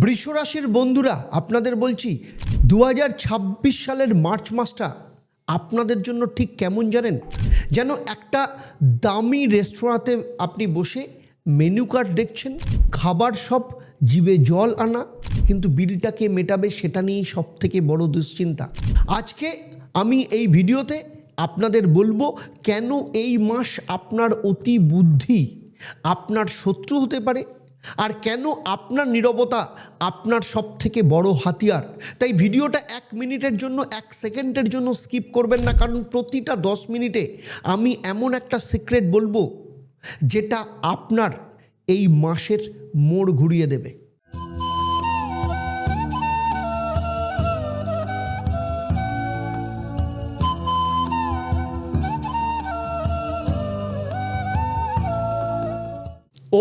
বৃষ রাশির বন্ধুরা, আপনাদের বলছি 2026 সালের মার্চ মাসটা আপনাদের জন্য ঠিক কেমন জানেন? যেন একটা দামি রেস্তোরাঁতে আপনি বসে মেনু কার্ড দেখছেন, খাবার সব জিভে জল আনা, কিন্তু বিলটাকে মেটাবে সেটা নিয়েই সব থেকে বড় দুশ্চিন্তা। আজকে আমি এই ভিডিওতে আপনাদের বলবো কেন এই মাস আপনার অতি বুদ্ধি আপনার শত্রু হতে পারে, আর কেন আপনার নীরবতা আপনার সব থেকে বড় হাতিয়ার। তাই ভিডিওটা 1 মিনিটের জন্য 1 সেকেন্ডের জন্য স্কিপ করবেন না, কারণ প্রতিটা 10 মিনিটে আমি এমন একটা সিক্রেট বলবো যেটা আপনার এই মাসের মোড় ঘুরিয়ে দেবে।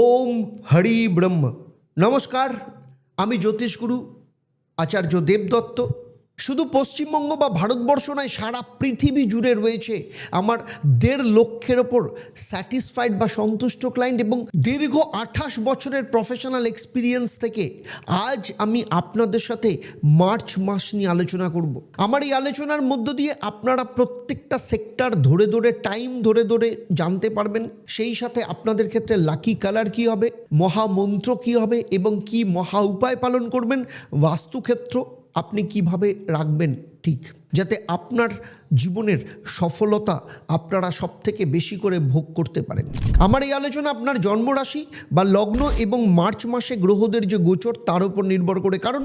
ওম হরি ব্রহ্ম। নমস্কার, আমি জ্যোতিষগুরু আচার্য দেবদত্ত। শুধু পশ্চিমবঙ্গ বা ভারতবর্ষ নয়, সারা পৃথিবী জুড়ে রয়েছে আমার 1.5 লক্ষের ওপর স্যাটিসফাইড বা সন্তুষ্ট ক্লায়েন্ট, এবং দীর্ঘ 28 বছরের প্রফেশনাল এক্সপিরিয়েন্স থেকে আজ আমি আপনাদের সাথে মার্চ মাস নিয়ে আলোচনা করব। আমার এই আলোচনার মধ্য দিয়ে আপনারা প্রত্যেকটা সেক্টর ধরে ধরে, টাইম ধরে ধরে জানতে পারবেন। সেই সাথে আপনাদের ক্ষেত্রে লাকি কালার কী হবে, মহামন্ত্র কী হবে, এবং কি মহা উপায় পালন করবেন, বাস্তুক্ষেত্র আপনি কিভাবে রাখবেন ঠিক, যাতে আপনার জীবনের সফলতা আপনারা সব থেকে বেশি করে ভোগ করতে পারেন। আমার এই আলোচনা আপনার জন্মরাশি বা লগ্ন এবং মার্চ মাসে গ্রহদের যে গোচর তার উপর নির্ভর করে, কারণ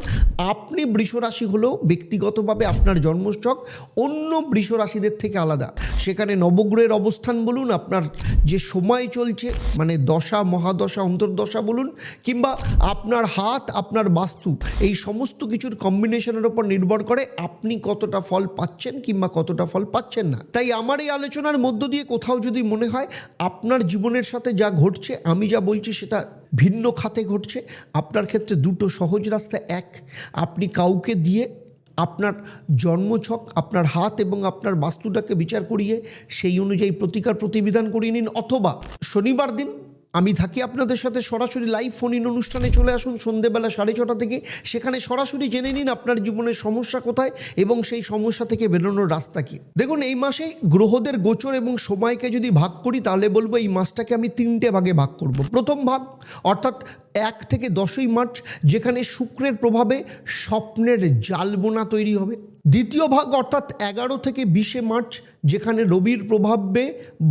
আপনি বৃষ রাশি হলেও ব্যক্তিগতভাবে আপনার জন্মছক অন্য বৃষ রাশিদের থেকে আলাদা। সেখানে নবগ্রহের অবস্থান বলুন, আপনার যে সময় চলছে মানে দশা, মহাদশা, অন্তর্দশা বলুন, কিংবা আপনার হাত, আপনার বাস্তু, এই সমস্ত কিছুর কম্বিনেশনের ওপর নির্ভর করে আপনি কতটা ফল পাচ্ছেন কিংবা কতটা ফল পাচ্ছেন না। তাই আমার এই আলোচনার মধ্য দিয়ে কোথাও যদি মনে হয় আপনার জীবনের সাথে যা ঘটছে, আমি যা বলছি সেটা ভিন্ন খাতে ঘটছে, আপনার ক্ষেত্রে দুটো সহজ রাস্তা। এক, আপনি কাউকে দিয়ে আপনার জন্মছক, আপনার হাত এবং আপনার বাস্তুটাকে বিচার করিয়ে সেই অনুযায়ী প্রতিকার প্রতিবিধান করিয়ে নিন, অথবা শনিবার দিন আমি থাকি আপনাদের সাথে সরাসরি লাইভ ফোন ইন অনুষ্ঠানে চলে আসুন সন্ধ্যেবেলা 6:30 থেকে। সেখানে সরাসরি জেনে নিন আপনার জীবনের সমস্যা কোথায় এবং সেই সমস্যা থেকে বেরোনোর রাস্তা কী। দেখুন, এই মাসে গ্রহদের গোচর এবং সময়কে যদি ভাগ করি তাহলে বলবো এই মাসটাকে আমি 3টে ভাগে ভাগ করব। প্রথম ভাগ অর্থাৎ 1 থেকে 10ই মার্চ, যেখানে শুক্রের প্রভাবে স্বপ্নের জালবোনা তৈরি হবে। দ্বিতীয় ভাগ অর্থাৎ 11 থেকে 20 মার্চ, যেখানে রবির প্রভাবে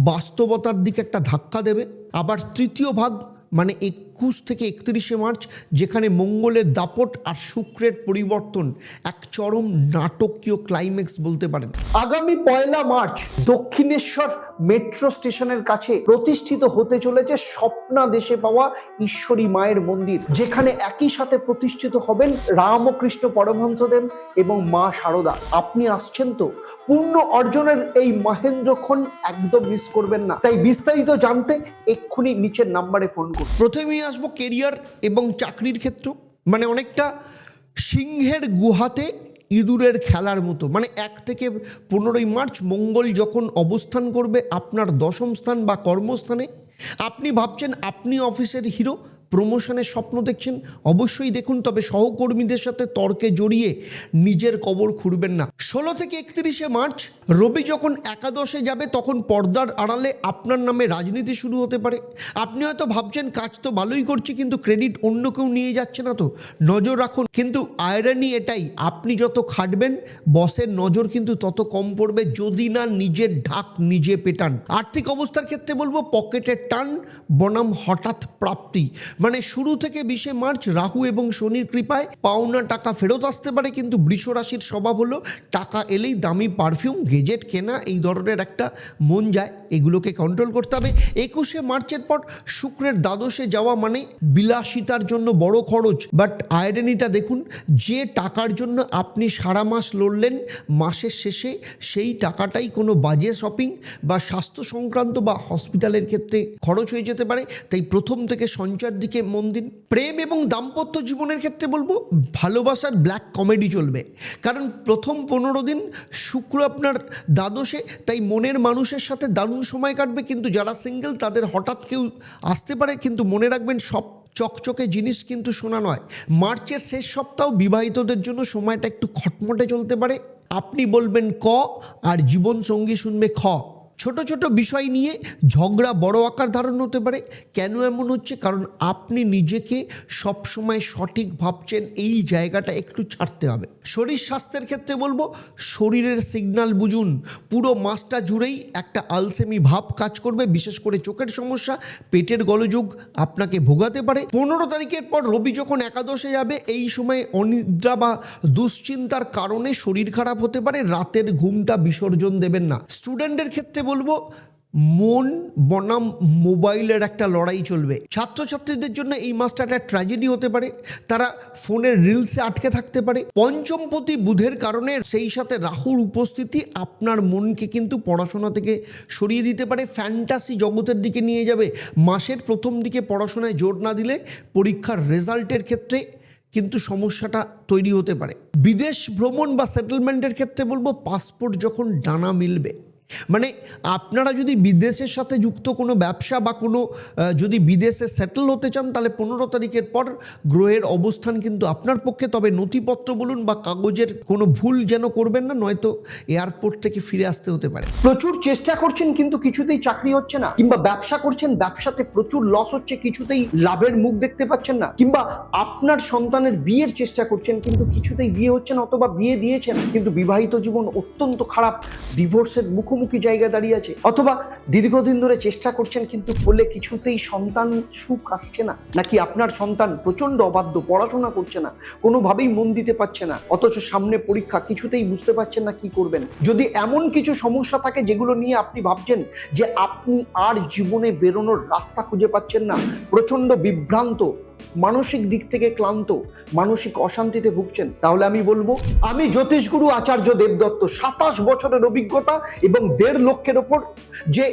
বাস্তবতার দিকে একটা ধাক্কা দেবে। আবার তৃতীয় ভাগ মানে 21 থেকে 31 মার্চ, যেখানে মঙ্গলের দাপট আর শুক্রের পরিবর্তন এক চরম নাটকীয় ক্লাইম্যাক্স বলতে পারেন। আগামী 1 মার্চ দক্ষিণেশ্বর মেট্রো স্টেশনের কাছে প্রতিষ্ঠিত হতে চলেছে স্বপ্নাদেশে পাওয়া ঈশ্বরী মায়ের মন্দির, যেখানে একই সাথে প্রতিষ্ঠিত হবেন রামকৃষ্ণ পরমহংসদেব এবং মা শারদা। আপনি আসছেন তো? পূর্ণ অর্জনের এই মহেন্দ্রক্ষণ একদম মিস করবেন না। তাই বিস্তারিত জানতে এক্ষুনি নিচের নাম্বারে ফোন করুন। প্রথমেই আসবো কেরিয়ার এবং চাকরির ক্ষেত্র। মানে অনেকটা সিংহের গুহাতে ইঁদুরের খেলার মতো। মানে 1 থেকে 15ই মার্চ মঙ্গল যখন অবস্থান করবে আপনার 10ম স্থান বা কর্মস্থানে, আপনি ভাবছেন আপনি অফিসের হিরো, প্রমোশনের স্বপ্ন দেখছেন, অবশ্যই দেখুন, তবে সহকর্মীদের সাথে তর্কে জড়িয়ে নিজের কবর খুঁড়বেন না। 16 থেকে 31 মার্চ রবি যখন একাদশে যাবে তখন পর্দার আড়ালে আপনার নামে রাজনীতি শুরু হতে পারে। আপনি হয়তো ভাবছেন কাজ তো ভালোই করছি, কিন্তু ক্রেডিট অন্য কেউ নিয়ে যাচ্ছে না তো, নজর রাখুন। কিন্তু আয়রানি এটাই, আপনি যত খাটবেন বসের নজর কিন্তু তত কম পড়বে, যদি না নিজের ঢাক নিজে পেটান। আর্থিক অবস্থার ক্ষেত্রে বলবো পকেটের টান বনাম হঠাৎ প্রাপ্তি। মানে শুরু থেকে 20 মার্চ রাহু এবং শনির কৃপায় পাওনা টাকা ফেরত আসতে পারে, কিন্তু বৃষ রাশির স্বভাব হলো টাকা এলেই দামি পারফিউম, গেজেট কেনা, এই ধরনের একটা মন যায়, এগুলোকে কন্ট্রোল করতে হবে। 21 মার্চের পর শুক্রের দ্বাদশে যাওয়া মানে বিলাসিতার জন্য বড় খরচ, বাট আয়রনিটা দেখুন, যে টাকার জন্য আপনি সারা মাস লড়লেন, মাসের শেষে সেই টাকাটাই কোনো বাজে শপিং বা স্বাস্থ্য সংক্রান্ত বা হসপিটালের ক্ষেত্রে খরচ হয়ে যেতে পারে। তাই প্রথম থেকে সঞ্চয়ের দিকে মন দিন। প্রেম এবং দাম্পত্য জীবনের ক্ষেত্রে বলবো ভালোবাসার ব্ল্যাক কমেডি চলবে, কারণ প্রথম 15 দিন শুক্র আপনার দ্বাদশে, তাই মনের মানুষের সাথে দারুণ সময় কাটবে। কিন্তু যারা সিঙ্গেল তাদের হঠাৎ কেউ আসতে পারে, কিন্তু মনে রাখবেন সব চকচকে জিনিস কিন্তু শোনা নয়। মার্চের শেষ সপ্তাহ বিবাহিতদের জন্য সময়টা একটু খটমটে চলতে পারে। আপনি বলবেন ক আর জীবনসঙ্গী শুনবে খ। ছোট ছোট বিষয় নিয়ে ঝগড়া বড় আকার ধারণ হতে পারে। কেন এমন হচ্ছে? কারণ আপনি নিজেকে সবসময় সঠিক ভাবছেন, এই জায়গাটা একটু ছাড়তে হবে। শরীর স্বাস্থ্যের ক্ষেত্রে বলবো শরীরের সিগন্যাল বুঝুন। পুরো মাসটা জুড়েই একটা আলসেমি ভাব কাজ করবে, বিশেষ করে চোখের সমস্যা, পেটের গোলযোগ আপনাকে ভোগাতে পারে। 15 তারিখের পর রবি যখন একাদশে যাবে, এই সময় অনিদ্রা বা দুশ্চিন্তার কারণে শরীর খারাপ হতে পারে। রাতের ঘুমটা বিসর্জন দেবেন না। স্টুডেন্টের ক্ষেত্রে বলবো মন বনাম মোবাইলের একটা লড়াই চলবে। ছাত্রছাত্রীদের জন্য এই মাসটা একটা ট্র্যাজেডি হতে পারে। তারা ফোনের রিলসে আটকে থাকতে পারে। পঞ্চমপতি বুধের কারণে, সেই সাথে রাহুর উপস্থিতি আপনার মনকে কিন্তু পড়াশোনা থেকে সরিয়ে দিতে পারে, ফ্যান্টাসি জগতের দিকে নিয়ে যাবে। মাসের প্রথম দিকে পড়াশোনায় জোর না দিলে পরীক্ষার রেজাল্টের ক্ষেত্রে কিন্তু সমস্যাটা তৈরি হতে পারে। বিদেশ ভ্রমণ বা সেটেলমেন্টের ক্ষেত্রে বলবো পাসপোর্ট যখন ডানা মিলবে, মানে আপনারা যদি বিদেশের সাথে যুক্ত কোনো ব্যবসা বা কোনো যদি বিদেশে সেটেল হতে চান, তাহলে 15 তারিখের পর গ্রহের অবস্থান কিন্তু আপনার পক্ষে। তবে নথিপত্র বলুন বা কাগজের কোনো ভুল যেন করবেন না, নয়তো এয়ারপোর্ট থেকে ফিরে আসতে হতে পারে। প্রচুর চেষ্টা করছেন কিন্তু কিছুতেই চাকরি হচ্ছে না, কিংবা ব্যবসা করছেন, ব্যবসাতে প্রচুর লস হচ্ছে, কিছুতেই লাভের মুখ দেখতে পাচ্ছেন না, কিংবা আপনার সন্তানের বিয়ের চেষ্টা করছেন কিন্তু কিছুতেই বিয়ে হচ্ছে না, অথবা বিয়ে দিয়েছেন কিন্তু বিবাহিত জীবন অত্যন্ত খারাপ, ডিভোর্সের মুখোমুখি জায়গায় দাঁড়িয়ে আছে, অথবা দীর্ঘদিন ধরে চেষ্টা করছেন কিন্তু ফলে কিছুতেই সন্তান সুখ আসছে না, নাকি আপনার সন্তান প্রচন্ড অবাধ্য, পড়াশোনা করছে না, কোনোভাবেই মন দিতে পারছে না, অথচ সামনে পরীক্ষা, কিছুতেই বুঝতে পারছেন না কি করবেন। যদি এমন কিছু সমস্যা থাকে যেগুলো নিয়ে আপনি ভাবছেন যে আপনি আর জীবনে বেরোনোর রাস্তা খুঁজে পাচ্ছেন না, প্রচন্ড বিভ্রান্ত, মানসিক দিক থেকে ক্লান্ত, মানসিক অশান্তিতে ভুগছেন, তাহলে আমি বলবো, আমি জ্যোতিষগুরু আচার্য দেবদত্ত, 27 বছরের অভিজ্ঞতা এবং 1.5 লক্ষের ওপর যে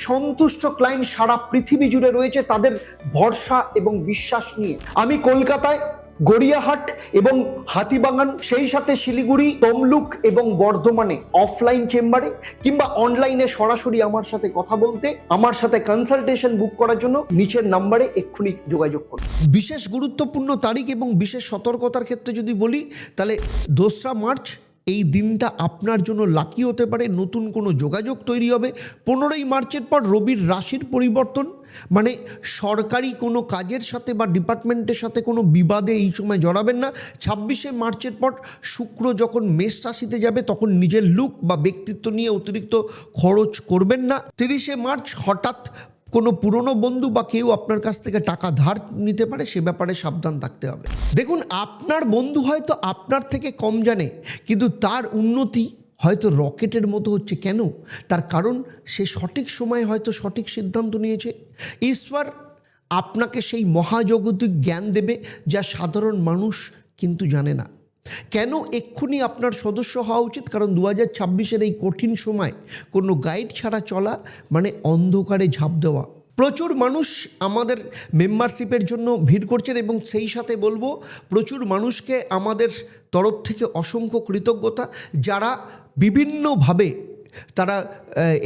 সন্তুষ্ট ক্লায়েন্ট সারা পৃথিবী জুড়ে রয়েছে, তাদের ভরসা এবং বিশ্বাস নিয়ে আমি কলকাতায় গড়িয়াহাট এবং হাতিবাগান, সেই সাথে শিলিগুড়ি, তমলুক এবং বর্ধমানে অফলাইন চেম্বারে কিংবা অনলাইনে সরাসরি আমার সাথে কথা বলতে, আমার সাথে কনসালটেশন বুক করার জন্য নিচের নাম্বারে এক্ষুনি যোগাযোগ করুন। বিশেষ গুরুত্বপূর্ণ তারিখ এবং বিশেষ সতর্কতার ক্ষেত্রে যদি বলি, তাহলে 2রা মার্চ এই দিনটা আপনার জন্য লাকি হতে পারে। নতুন কোনো যোগাযোগ তৈরি হবে। 15ই মার্চের পর রবির রাশির পরিবর্তন, মানে সরকারি কোনো কাজের সাথে বা ডিপার্টমেন্টের সাথে কোনো বিবাদে এই সময় জড়াবেন না। 26শে মার্চের পর শুক্র যখন মেষ রাশিতে যাবে, তখন নিজের লুক বা ব্যক্তিত্ব নিয়ে অতিরিক্ত খরচ করবেন না। 30শে মার্চ হঠাৎ কোনো পুরনো বন্ধু বা কেউ আপনার কাছ থেকে টাকা ধার নিতে পারে, সে ব্যাপারে সাবধান থাকতে হবে। দেখুন, আপনার বন্ধু হয়তো আপনার থেকে কম জানে, কিন্তু তার উন্নতি হয়তো রকেটের মতো হচ্ছে। কেন? তার কারণ সে সঠিক সময়ে হয়তো সঠিক সিদ্ধান্ত নিয়েছে। ঈশ্বর আপনাকে সেই মহাজাগতিক জ্ঞান দেবে যা সাধারণ মানুষ কিন্তু জানে না। কেন এক্ষুনি আপনার সদস্য হওয়া উচিত? কারণ 2026-এর এই কঠিন সময় কোনো গাইড ছাড়া চলা মানে অন্ধকারে ঝাঁপ দেওয়া। প্রচুর মানুষ আমাদের মেম্বারশিপের জন্য ভিড় করছেন এবং সেই সাথে বলবো প্রচুর মানুষকে আমাদের তরফ থেকে অসংখ্য কৃতজ্ঞতা, যারা বিভিন্নভাবে তারা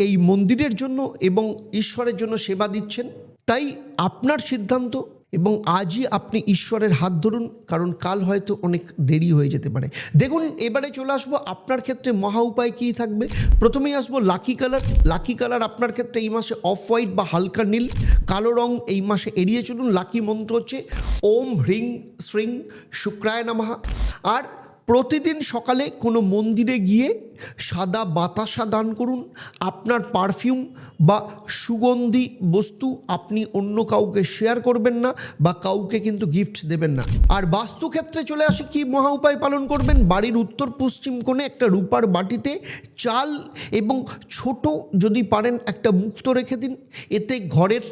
এই মন্দিরের জন্য এবং ঈশ্বরের জন্য সেবা দিচ্ছেন। তাই আপনার সিদ্ধান্ত, এবং আজই আপনি ঈশ্বরের হাত ধরুন, কারণ কাল হয়তো অনেক দেরি হয়ে যেতে পারে। দেখুন, এবারে চলে আসবো আপনার ক্ষেত্রে মহা উপায় কী থাকবে। প্রথমেই আসবো লাকি কালার। লাকি কালার আপনার ক্ষেত্রে এই মাসে অফ হোয়াইট বা হালকা নীল, কালো রং এই মাসে এড়িয়ে চলুন। লাকি মন্ত্র হচ্ছে ওম হ্রিং শ্রিং শুক্রায় নমঃ। আর প্রতিদিন সকালে কোনো মন্দিরে গিয়ে সাদা বাতাসা দান করুন। আপনার পারফিউম বা সুগন্ধি বস্তু আপনি অন্য কাউকে শেয়ার করবেন না বা কাউকে কিন্তু গিফট দেবেন না। আর বাস্তুক্ষেত্রে চলে আসে, কি মহা উপায় পালন করবেন। বাড়ির উত্তর পশ্চিম কোণে একটা রূপার বাটিতে চাল এবং ছোট যদি পারেন একটা মুক্ত রেখে দিন, এতে ঘরের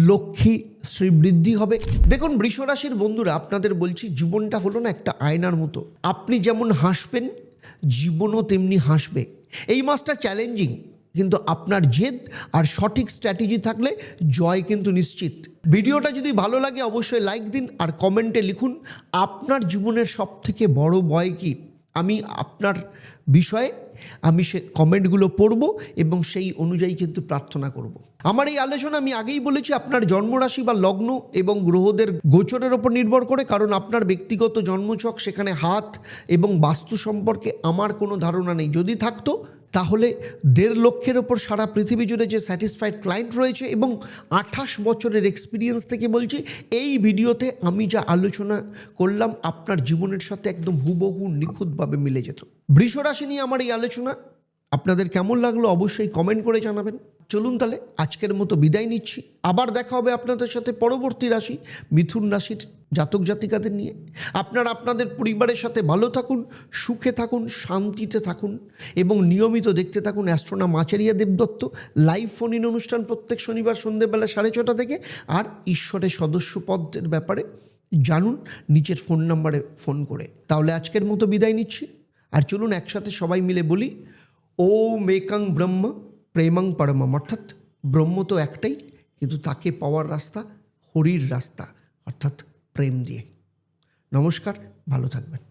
লক্ষ্মী শ্রীবৃদ্ধি হবে। দেখুন, বৃষরাশির বন্ধুরা, আপনাদের বলছি, জীবনটা হলো না একটা আয়নার মতো। আপনি যেমন হাসবেন, জীবনও তেমনি হাসবে। এই মাসটা চ্যালেঞ্জিং, কিন্তু আপনার জেদ আর সঠিক স্ট্র্যাটেজি থাকলে জয় কিন্তু নিশ্চিত। ভিডিওটা যদি ভালো লাগে অবশ্যই লাইক দিন আর কমেন্টে লিখুন আপনার জীবনের সবথেকে বড় ভয় কী। আমি আপনার বিষয়ে সে কমেন্টগুলো পড়ব এবং সেই অনুযায়ী কিন্তু প্রার্থনা করব। আমার এই আলোচনা আমি আগেই বলেছি আপনার জন্মরাশি বা লগ্ন এবং গ্রহদের গোচরের ওপর নির্ভর করে, কারণ আপনার ব্যক্তিগত জন্মছক সেখানে হাত এবং বাস্তু সম্পর্কে আমার কোনো ধারণা নেই। যদি থাকতো তাহলে 1.5 লক্ষের ওপর সারা পৃথিবী জুড়ে যে স্যাটিসফাইড ক্লায়েন্ট রয়েছে এবং 28 বছরের এক্সপিরিয়েন্স থেকে বলছি, এই ভিডিওতে আমি যা আলোচনা করলাম আপনার জীবনের সাথে একদম হুবহু নিখুঁতভাবে মিলে যেত। বৃষ রাশি নিয়ে আমার এই আলোচনা আপনাদের কেমন লাগলো অবশ্যই কমেন্ট করে জানাবেন। চলুন তাহলে আজকের মতো বিদায় নিচ্ছি। আবার দেখা হবে আপনাদের সাথে পরবর্তী রাশি মিথুন রাশির জাতক জাতিকাদের নিয়ে। আপনারা আপনাদের পরিবারের সাথে ভালো থাকুন, সুখে থাকুন, শান্তিতে থাকুন এবং নিয়মিত দেখতে থাকুন অ্যাস্ট্রোনম Acharya Debdutta live phone in অনুষ্ঠান প্রত্যেক শনিবার সন্ধ্যেবেলা 6:30 থেকে। আর ঈশ্বরের সদস্য পদের ব্যাপারে জানুন নিচের ফোন নাম্বারে ফোন করে। তাহলে আজকের মতো বিদায় নিচ্ছি। আর চলুন একসাথে সবাই মিলে বলি, ওম একাং ব্রহ্ম প্রেমং পরমম, অর্থাৎ ব্রহ্ম তো একটাই, কিন্তু তাকে পাওয়ার রাস্তা হরির রাস্তা, অর্থাৎ প্রেম দিয়ে। নমস্কার, ভালো থাকবেন।